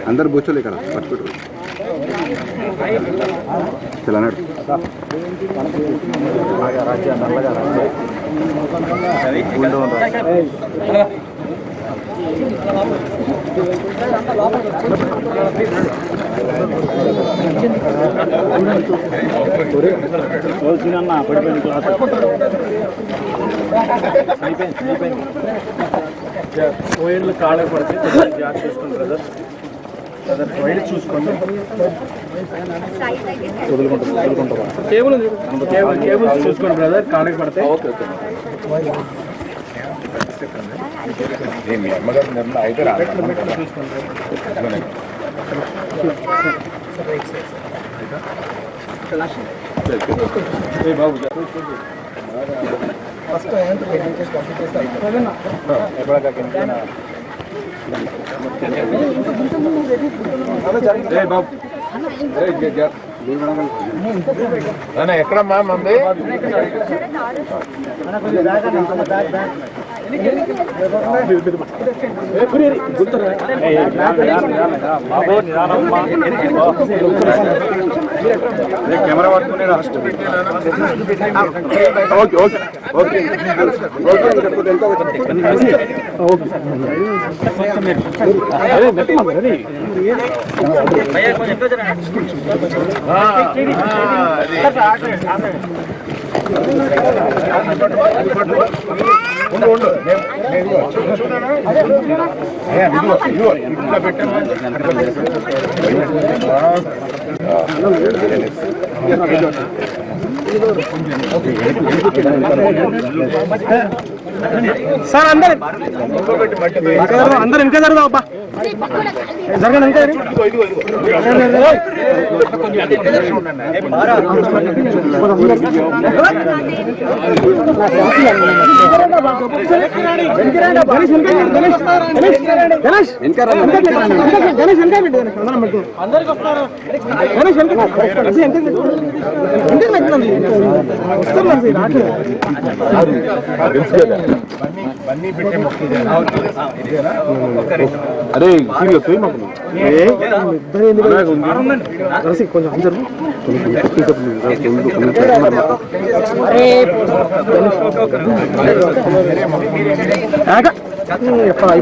अंदर बोचोले ఇక్కడ పట్టుకుంటు చలనాడు రాజ్య నల్లగా కోయిల్ కాళ్ళకు పడితే జాగ్రత్త చూసుకోండి బ్రదర్ కోయిల్ చూసుకోండి కేబుల్ చూసుకోండి బ్రదర్ కాళ్ళకు పడితే మీ అమ్మగారు నిర్ణయం అయితే బాబు ఫస్ట్ ఎక్కడమ్మా మంది కెమెరా పట్టుకునే ఓకే ఓకే ఓకే సార్ అందరు ఇంకా జరుగుతావు అబ్బా జరగండి ఇంకా అరే సీరియస్ కొంచెం అందరు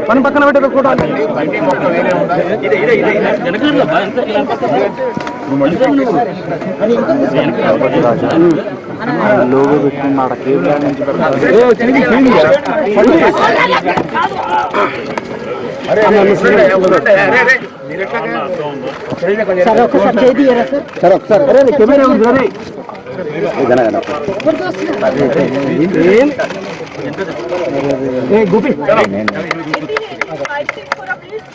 పని పక్కన పెట్టే కూడా లోగో పెట్టుకున్నాడు సార్ ఒకసారి కెమెరా ఉంది గోపి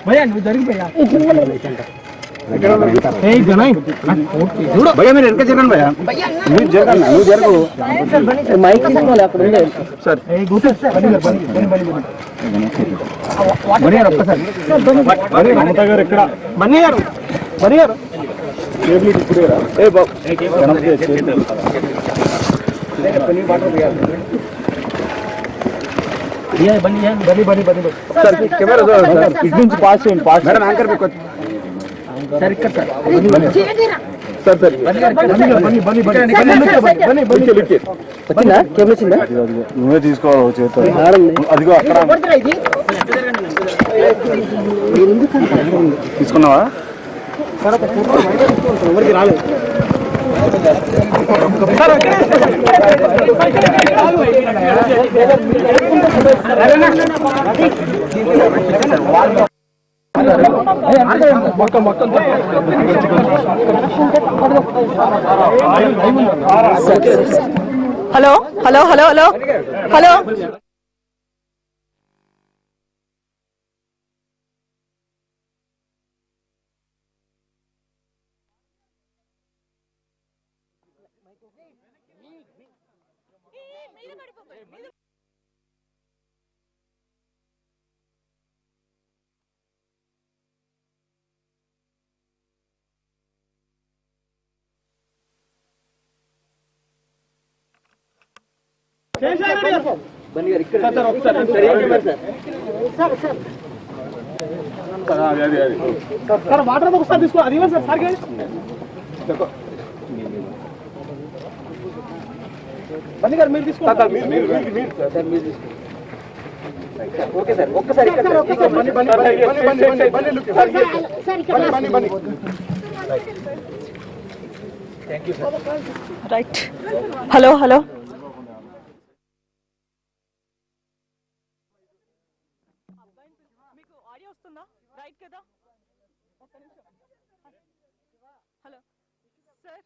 భయ్యా నువ్వు జరిగిపోయా భయ్యా మీరు వెనక జరగండి భయ్యా మీరు జరగండి నువ్వు జరగవు మైక్ తీసుకోవాలి అక్కడ సార్ మమతా గారు ఎక్కడ బన్నీ గారు ఏ బాబు సార్ కెమెరా ఇటు నుంచి పాస్ చేయండి పాస్ మేడం యాంకర్ మీకు సార్ ఇక్కడ సార్ సార్ నువ్వే తీసుకోవాలి చేత అదిగో అక్కడ తీసుకున్నావా ఎవరికి రాలేదు hello hello hello hello hello sir water ఒకసారి తీసుకో. అది సార్ సార్ బన్నీ గారు మీరు తీసుకో. ఓకే సార్ ఒక్కసారి రైట్. హలో హలో మీకు ఆడియో వస్తుందా? రైట్ కదా? ఒక్క నిమిషం. Hello sir.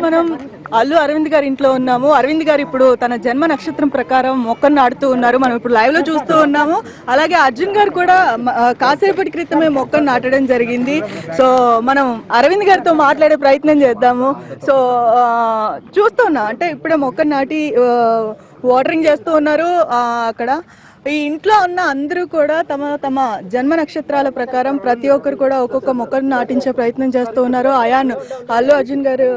మనం అల్లు అరవింద్ గారి ఇంట్లో ఉన్నాము. అరవింద్ గారు ఇప్పుడు తన జన్మ నక్షత్రం ప్రకారం మొక్కను నాటుతూ ఉన్నారు. మనం ఇప్పుడు లైవ్ లో చూస్తూ ఉన్నాము. అలాగే అర్జున్ గారు కూడా కాసేపటి క్రితమే మొక్కను నాటడం జరిగింది. సో మనం అరవింద్ గారితో మాట్లాడే ప్రయత్నం చేద్దాము. సో చూస్తున్నా అంటే ఇప్పుడే మొక్కను నాటి వాటరింగ్ చేస్తూ ఉన్నారు. అక్కడ ఈ ఇంట్లో ఉన్న అందరూ కూడా తమ తమ జన్మ నక్షత్రాల ప్రకారం ప్రతి ఒక్కరు కూడా ఒక్కొక్క మొక్కను నాటించే ప్రయత్నం చేస్తూ ఉన్నారు. అయాన్ అల్లు అర్జున్ గారు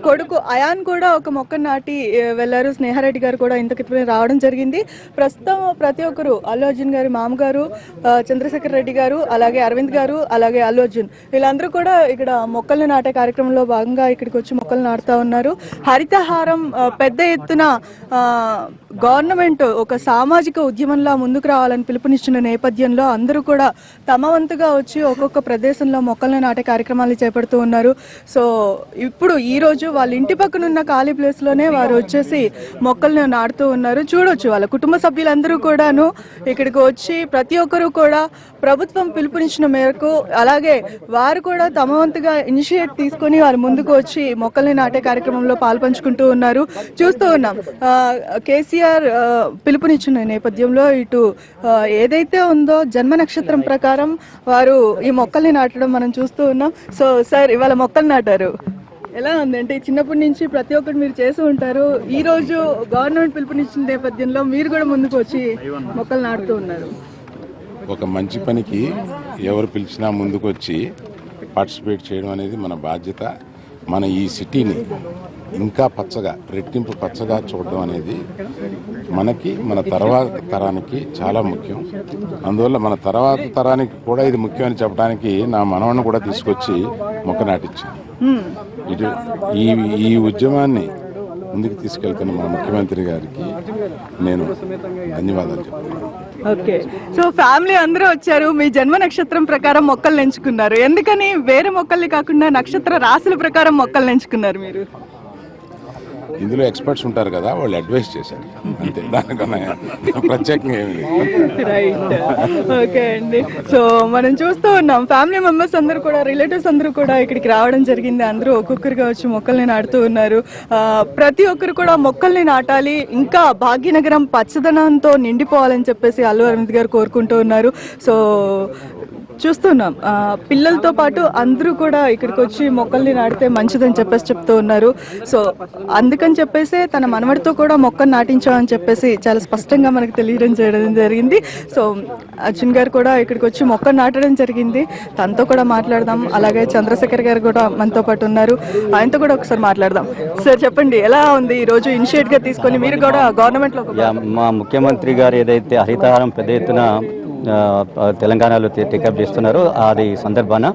కొడుకు అయాన్ కూడా ఒక మొక్కను నాటి వెళ్ళారు. స్నేహారెడ్డి గారు కూడా ఇంత క్రితమే రావడం జరిగింది. ప్రస్తుతం ప్రతి ఒక్కరు అల్లు అర్జున్ గారి మామగారు చంద్రశేఖర్ రెడ్డి గారు, అలాగే అరవింద్ గారు, అలాగే అల్లు అర్జున్ వీళ్ళందరూ కూడా ఇక్కడ మొక్కల్ని నాటే కార్యక్రమంలో భాగంగా ఇక్కడికి వచ్చి మొక్కలు నాటుతా ఉన్నారు. హరితహారం పెద్ద ఎత్తున గవర్నమెంట్ ఒక సామాజిక ఉద్యమంలా ముందుకు రావాలని పిలుపునిచ్చిన నేపథ్యంలో అందరూ కూడా తమ వంతుగా వచ్చి ఒక్కొక్క ప్రదేశంలో మొక్కలను నాటే కార్యక్రమాలు చేపడుతూ ఉన్నారు. సో ఇప్పుడు ఈ రోజు వాళ్ళ ఇంటి పక్కన ఉన్న ఖాళీ ప్లేస్ లోనే వారు వచ్చేసి మొక్కలను నాటుతూ ఉన్నారు. చూడొచ్చు వాళ్ళ కుటుంబ సభ్యులందరూ కూడాను ఇక్కడికి వచ్చి ప్రతి ఒక్కరూ కూడా ప్రభుత్వం పిలుపునిచ్చిన మేరకు అలాగే వారు కూడా తమ వంతుగా ఇనిషియేట్ తీసుకొని వారు ముందుకు వచ్చి మొక్కల్ని నాటే కార్యక్రమంలో పాల్పంచుకుంటూ ఉన్నారు. చూస్తూ ఉన్నాం కేసీఆర్ పిలుపునిచ్చిన నేపథ్యంలో ఇటు ఏదైతే ఉందో జన్మ నక్షత్రం ప్రకారం వారు ఈ మొక్కల్ని నాటడం మనం చూస్తూ ఉన్నాం. సో సార్ ఇవాళ మొక్కలు నాటారు, ఎలా ఉంది? అంటే చిన్నప్పటి నుంచి ప్రతి ఒక్కటి మీరు చేస్తూ ఉంటారు. ఈ రోజు గవర్నమెంట్ పిలుపునిచ్చిన నేపథ్యంలో మీరు కూడా ముందుకు వచ్చి మొక్కలు నాటుతూ ఉన్నారు. ఒక మంచి పనికి ఎవరు పిలిచినా ముందుకు వచ్చి పార్టిసిపేట్ చేయడం అనేది మన బాధ్యత. మన ఈ సిటీని ఇంకా పచ్చగా రెట్టింపు పచ్చగా చూడడం అనేది మనకి మన తర్వాత తరానికి చాలా ముఖ్యం. అందువల్ల మన తర్వాత తరానికి కూడా ఇది ముఖ్యం అని చెప్పడానికి నా మనవణ్ణి కూడా తీసుకొచ్చి మొక్క నాటించాను. ఇటు ఈ ఉద్యమాన్ని ముందుకు తీసుకెళ్తున్న మన ముఖ్యమంత్రి గారికి నేను ధన్యవాదాలు చెప్తున్నాను. ఓకే, సో ఫ్యామిలీ అందరూ వచ్చారు. మీ జన్మ నక్షత్రం ప్రకారం మొక్కలు ఎంచుకున్నారు. ఎందుకని వేరే మొక్కల్ని కాకుండా నక్షత్ర రాశుల ప్రకారం మొక్కలు ఎంచుకున్నారు మీరు? ఇందులో ఎక్స్పర్ట్స్ ఉంటారు కదా, వాళ్ళు అడ్వైస్ చేశారు అంతే, దానికన్నా ప్రత్యేకంగా ఏమి లేదు. రైట్, ఓకే అండి. సో మనం చూస్తూ ఉన్నాం ఫ్యామిలీ మెంబర్స్ అందరూ కూడా రిలేటివ్స్ అందరూ కూడా ఇక్కడికి రావడం జరిగింది. అందరూ ఒక్కొక్కరుగా వచ్చి మొక్కల్ని నాటుతూ ఉన్నారు. ప్రతి ఒక్కరు కూడా మొక్కల్ని నాటాలి, ఇంకా భాగ్యనగరం పచ్చదనంతో నిండిపోవాలని చెప్పేసి అల్లు అరవింద్ గారు కోరుకుంటూ ఉన్నారు. సో చూస్తున్నాం పిల్లలతో పాటు అందరూ కూడా ఇక్కడికి వచ్చి మొక్కల్ని నాటితే మంచిదని చెప్పేసి చెప్తూ ఉన్నారు. సో అందుకని చెప్పేసి తన మనవడితో కూడా మొక్కను నాటించామని చెప్పేసి చాలా స్పష్టంగా మనకు చేయడం జరిగింది. సో అర్జున్ గారు కూడా ఇక్కడికి వచ్చి మొక్కను నాటడం జరిగింది. తనతో కూడా మాట్లాడదాం. అలాగే చంద్రశేఖర్ గారు కూడా మనతో పాటు ఉన్నారు, ఆయనతో కూడా ఒకసారి మాట్లాడదాం. సార్ చెప్పండి, ఎలా ఉంది ఈ రోజు ఇనిషియేట్ గా తీసుకొని మీరు కూడా గవర్నమెంట్ లో? మా ముఖ్యమంత్రి గారు ఏదైతే హరితహారం పెద్ద ఎత్తున తెలంగాణలో టేకప్ చేస్తున్నారో అది సందర్భాన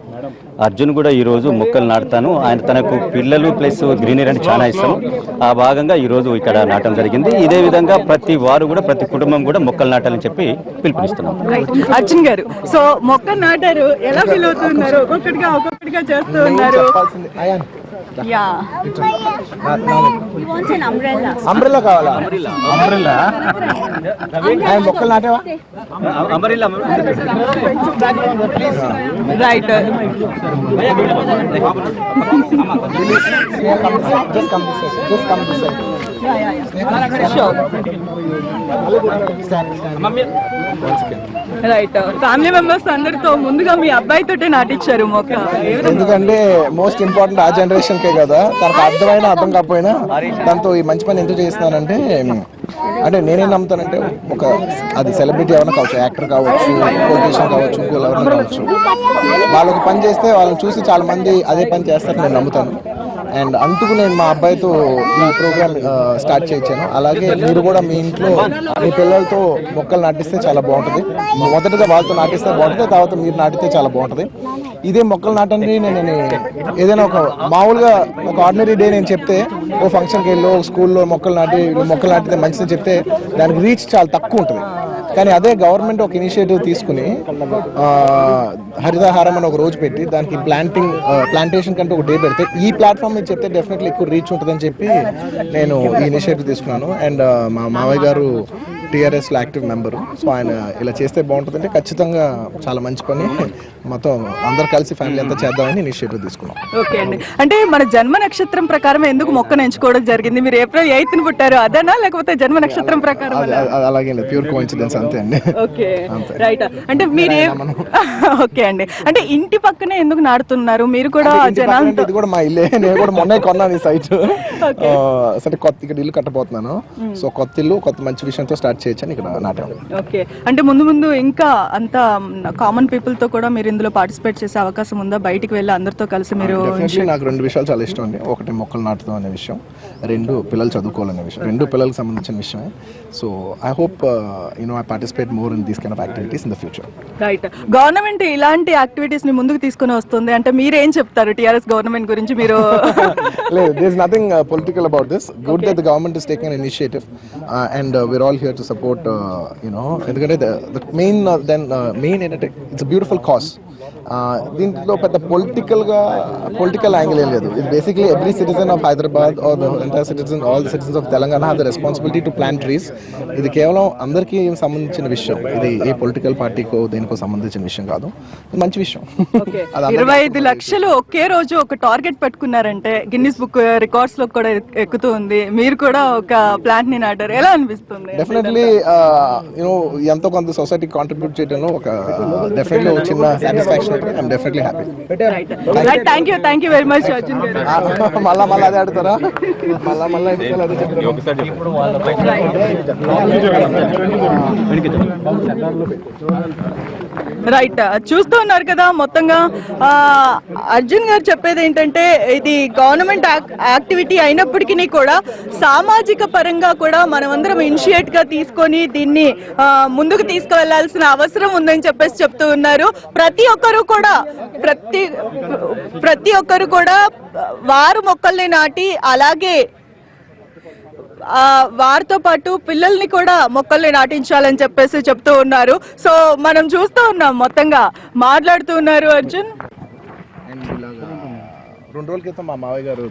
అర్జున్ కూడా ఈరోజు మొక్కలు నాటుతాను, ఆయన తనకు పిల్లలు ప్లస్ గ్రీనరీ అంటే చాలా ఇష్టం, ఆ భాగంగా ఈరోజు ఇక్కడ నాటడం జరిగింది. ఇదే విధంగా ప్రతి వారు కూడా ప్రతి కుటుంబం కూడా మొక్కలు నాటాలని చెప్పి పిలుపునిస్తున్నాం. అర్జున్ గారు, సో మొక్కలు నాటారు, ఎలా ఫీల్ అవుతున్నారు? ఒక్కొక్కటిగా చేస్తూ ఉన్నారు. అంబ్రెల్లా కావాలా? మొక్కలు నాటేవా? రైట్. రైట్. ఫ్యామిలీ మెంబర్స్ అందరితో ముందుగా మీ అబ్బాయితోటే నాటించారు మొక్క. ఎందుకంటే మోస్ట్ ఇంపార్టెంట్ ఆ జనరేషన్ కే కదా, తనకు అర్థమైనా అర్థం కాకపోయినా దాంతో ఈ మంచి పని ఎందుకు చేస్తున్నానంటే, అంటే నేనేం నమ్ముతానంటే, ఒక అది సెలబ్రిటీ ఎవరైనా కావచ్చు, యాక్టర్ కావచ్చు, పొలిటీషియన్ కావచ్చు, ఇంకో ఎవరైనా కావచ్చు, వాళ్ళకి పని చేస్తే వాళ్ళని చూసి చాలా మంది అదే పని చేస్తారని నేను నమ్ముతాను. అండ్ అందుకు నేను మా అబ్బాయితో ఈ ప్రోగ్రామ్ స్టార్ట్ చేయించాను. అలాగే మీరు కూడా మీ ఇంట్లో మీ పిల్లలతో మొక్కలు నాటిస్తే చాలా బాగుంటుంది. మొదటగా వాళ్ళతో నాటిస్తే బాగుంటుంది, తర్వాత మీరు నాటితే చాలా బాగుంటుంది. ఇదే మొక్కలు నాటండి నేను ఏదైనా ఒక మామూలుగా ఒక ఆర్డినరీ డే నేను చెప్తే, ఓ ఫంక్షన్కి వెళ్ళి స్కూల్లో మొక్కలు నాటితే మంచిదని చెప్తే దానికి రీచ్ చాలా తక్కువ ఉంటుంది. కానీ అదే గవర్నమెంట్ ఒక ఇనిషియేటివ్ తీసుకుని హరితహారం అని ఒక రోజు పెట్టి దానికి ప్లాంటేషన్ కంటే ఒక డే పెడితే, ఈ ప్లాట్ఫామ్ మీద చెప్తే డెఫినెట్లీ ఎక్కువ రీచ్ ఉంటుందని చెప్పి నేను ఈ ఇనిషియేటివ్ తీసుకున్నాను. అండ్ మా మావయ్య గారు టీఆర్ఎస్లో యాక్టివ్ మెంబరు, సో ఆయన ఇలా చేస్తే బాగుంటుందంటే ఖచ్చితంగా చాలా మంచి పని, మొత్తం అందరు కలిసి ఫ్యామిలీ అంతా చేద్దామని ఇనిషియేటివ్ తీసుకున్నాం. ఓకే అండి. అంటే మన జన్మ నక్షత్రం ప్రకారం ఎందుకు మొక్కను ఎంచుకోవడం జరిగింది? మీరు ఏప్రిల్ 8న పుట్టారు, అదేనా లేకపోతే జన్మ నక్షత్రం ప్రకారం? అలాగే ప్యూర్ కోఇన్సిడెన్స్ అంతే అండి. Okay, right. అంటే మీరు ఓకే అండి, అంటే ఇంటి పక్కనే ఎందుకు నాడుతున్నారు? మీరు కూడా జనాలతో? ఇది కూడా మా ఇల్లే, నేను కూడా మొన్న కొన్నాను ఈ సైట్. సరే, కొత్త ఇక్కడ ఇల్లు కట్టబోతున్నాను, సో కొత్త ఇల్లు కొత్త మంచి విషయంతో స్టార్ట్ చేయొచ్చని ఇక్కడ నాటాం. ఓకే, అంటే ముందు ఇంకా అంతా కామన్ పీపుల్ తో కూడా మీరు ఇందులో పార్టిసిపేట్ చేసే అవకాశం ఉందా? బయటికి వెళ్ళి అందరితో కలిసి మీరు? నాకు రెండు విషయాలు చాలా ఇష్టం అండి. ఒకటి మొక్కలు నాటుతాం అనే విషయం, రెండు పిల్లలు చదువుకోవాలనే విషయం. రెండు పిల్లలకు సంబంధించిన విషయమే. So I hope I participate more in these kind of activities in the future. Right. Government ఇలాంటి యాక్టివిటీస్ ని ముందుకు తీసుకుని వస్తుంది అంటే మీరేం చెప్తారు టీఆర్ఎస్ గవర్నమెంట్ గురించి? మీరు లేదు, there is nothing political about this. Good that the government is taking an initiative and we're all here to support ఎందుకంటే the main ఏంటంటే ఇట్స్ a beautiful cause. దీంట్లో పెద్ద పొలిటికల్ యాంగిల్ ఏం లేదు. ఇది basically every citizen of Hyderabad or the entire citizen, all the citizens of Telangana have the responsibility to plant trees. ఇది కేవలం అందరికీ సంబంధించిన విషయం, ఇది ఏ పొలిటికల్ పార్టీకో దేనికో సంబంధించిన విషయం కాదు, మంచి విషయం. 25 లక్షలు ఒకే రోజు ఒక టార్గెట్ పెట్టుకున్నారంటే గిన్నిస్ బుక్ రికార్డ్స్ లో కూడా ఎక్కుతూ ఉంది. మీరు కూడా ఒక ప్లాంట్ ని నాటారు, ఎలా అనిపిస్తుంది? డెఫినెట్లీ ఎంతో కొంత సొసైటీ కాంట్రిబ్యూట్ చేయడంలో ఒక డెఫినెట్లీ ఒక చిన్న satisfaction. I'm definitely happy. Right, thank you very much Arjun garu. మళ్ళా అదే ఆడతారా? మళ్ళా అదే చెప్తారు. రైట్, చూస్తూ ఉన్నారు కదా. మొత్తంగా అర్జున్ గారు చెప్పేది ఏంటంటే, ఇది గవర్నమెంట్ యాక్టివిటీ అయినప్పటికీ కూడా సామాజిక పరంగా కూడా మనమందరం ఇనిషియేట్ గా తీసుకొని దీన్ని ముందుకు తీసుకువెళ్లాల్సిన అవసరం ఉందని చెప్పేసి చెప్తూ ఉన్నారు. ప్రతి ఒక్కరు కూడా వారు మొక్కల్ని నాటి, అలాగే వారితో పాటు పిల్లల్ని కూడా మొక్కల్ని నాటించాలని చెప్పేసి చెప్తూ ఉన్నారు. సో మనం చూస్తూ ఉన్నాం, మొత్తంగా మాట్లాడుతూ ఉన్నారు అర్జున్. అండ్ ఇలాగా 2 రోజుల క్రితం మా మావయ్య గారు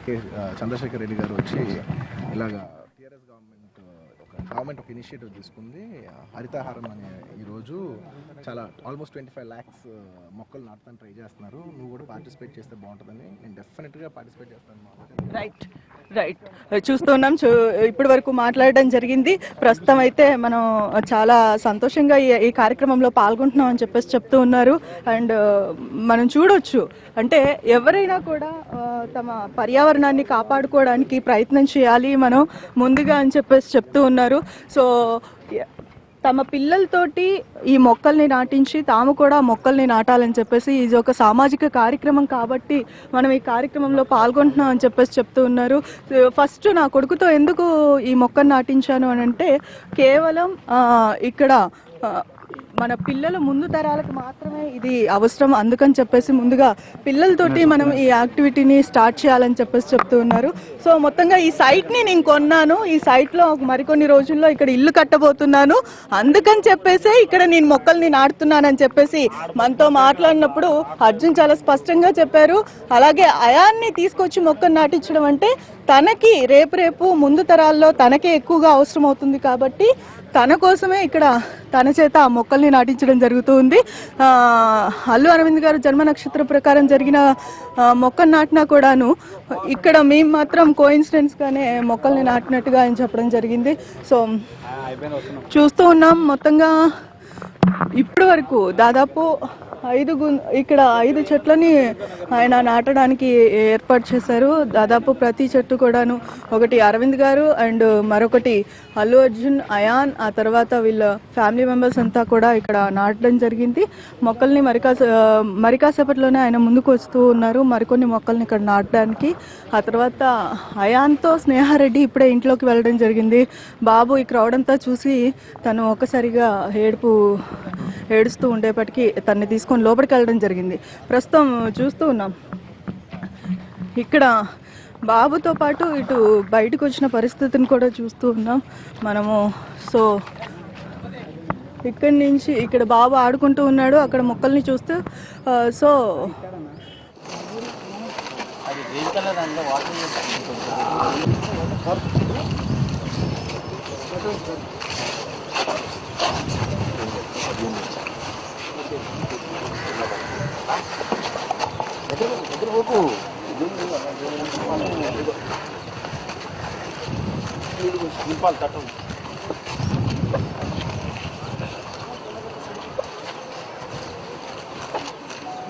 చంద్రశేఖర్ రెడ్డి గారు వచ్చి ఇలాగా టీఆర్ఎస్ గవర్నమెంట్ ఒక గవర్నమెంట్ ఒక ఇనిషియేటివ్ తీసుకుంది, హరితహారం అనే ఈరోజు చాలా ఆల్మోస్ట్ 25 lakhs మొక్కలు నాటుతాను ట్రై చేస్తున్నారు. నువ్వు కూడా పార్టిసిపేట్ చేస్తే బాగుంటుందని నేను డెఫినెట్గా పార్టిసిపేట్ చేస్తాను. రైట్ రైట్ చూస్తున్నాం. ఇప్పటి వరకు మాట్లాడడం జరిగింది. ప్రస్తుతం అయితే మనం చాలా సంతోషంగా ఈ కార్యక్రమంలో పాల్గొంటున్నాం అని చెప్పేసి చెప్తూ ఉన్నారు. అండ్ మనం చూడొచ్చు, అంటే ఎవరైనా కూడా తమ పర్యావరణాన్ని కాపాడుకోవడానికి ప్రయత్నం చేయాలి మనం ముందుగా అని చెప్పేసి చెప్తూ ఉన్నారు. సో తమ పిల్లలతోటి ఈ మొక్కల్ని నాటించి తాము కూడా మొక్కల్ని నాటాలని చెప్పేసి ఇది ఒక సామాజిక కార్యక్రమం కాబట్టి మనం ఈ కార్యక్రమంలో పాల్గొంటున్నాం అని చెప్పేసి చెప్తూ ఉన్నారు. ఫస్ట్ నా కొడుకుతో ఎందుకు ఈ మొక్కను నాటించాను అని అంటే, కేవలం ఇక్కడ మన పిల్లల ముందు తరాలకు మాత్రమే ఇది అవసరం, అందుకని చెప్పేసి ముందుగా పిల్లలతోటి మనం ఈ యాక్టివిటీని స్టార్ట్ చేయాలని చెప్పేసి చెప్తూ ఉన్నారు. సో మొత్తంగా ఈ సైట్ని నేను కొన్నాను, ఈ సైట్లో మరికొన్ని రోజుల్లో ఇక్కడ ఇల్లు కట్టబోతున్నాను, అందుకని చెప్పేసి ఇక్కడ నేను మొక్కల్ని నాటుతున్నానని చెప్పేసి మనతో మాట్లాడినప్పుడు అర్జున్ చాలా స్పష్టంగా చెప్పారు. అలాగే అయాన్ని తీసుకొచ్చి మొక్కను నాటించడం అంటే తనకి రేపు ముందు తరాల్లో తనకే ఎక్కువగా అవసరం అవుతుంది కాబట్టి తన కోసమే ఇక్కడ తన చేత ఆ మొక్కల్ని నాటించడం జరుగుతుంది. అల్లు అరవింద్ గారు జన్మ నక్షత్రం ప్రకారం జరిగిన మొక్కను నాటినా కూడాను ఇక్కడ మేము మాత్రం కోఇన్సిడెన్స్గానే మొక్కల్ని నాటినట్టుగా ఆయన చెప్పడం జరిగింది. సో చూస్తూ ఉన్నాం, మొత్తంగా ఇప్పటి వరకు దాదాపు 5 చెట్లని ఆయన నాటడానికి ఏర్పాటు చేశారు. దాదాపు ప్రతి చెట్టు కూడాను ఒకటి అరవింద్ గారు అండ్ మరొకటి అల్లు అర్జున్, అయాన్, ఆ తర్వాత వీళ్ళ ఫ్యామిలీ మెంబర్స్ అంతా కూడా ఇక్కడ నాటడం జరిగింది. మొక్కల్ని మరికాసేపట్లోనే ఆయన ముందుకు వస్తూ ఉన్నారు మరికొన్ని మొక్కల్ని ఇక్కడ నాటడానికి. ఆ తర్వాత అయాన్తో స్నేహారెడ్డి ఇప్పుడే ఇంట్లోకి వెళ్ళడం జరిగింది. బాబు ఈ క్రౌడ్ అంతా చూసి తను ఒక్కసారిగా ఏడుస్తూ ఉండేపటికి తన్ని తీసుకొని లోపలికి వెళ్ళడం జరిగింది. ప్రస్తుతం చూస్తూ ఉన్నాం ఇక్కడ బాబుతో పాటు ఇటు బయటకు వచ్చిన పరిస్థితిని కూడా చూస్తూ ఉన్నాం మనము. సో ఇక్కడి నుంచి ఇక్కడ బాబు ఆడుకుంటూ ఉన్నాడు, అక్కడ మొక్కల్ని చూస్తూ. సో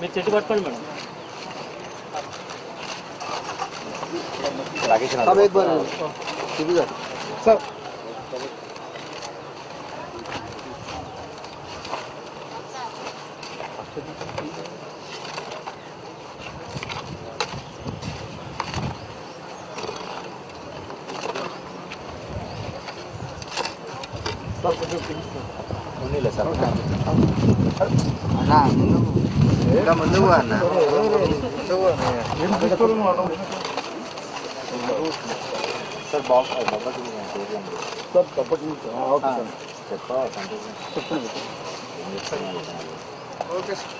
మీరు చెట్టు పట్టుకోండి madam. Sir sir okay sir.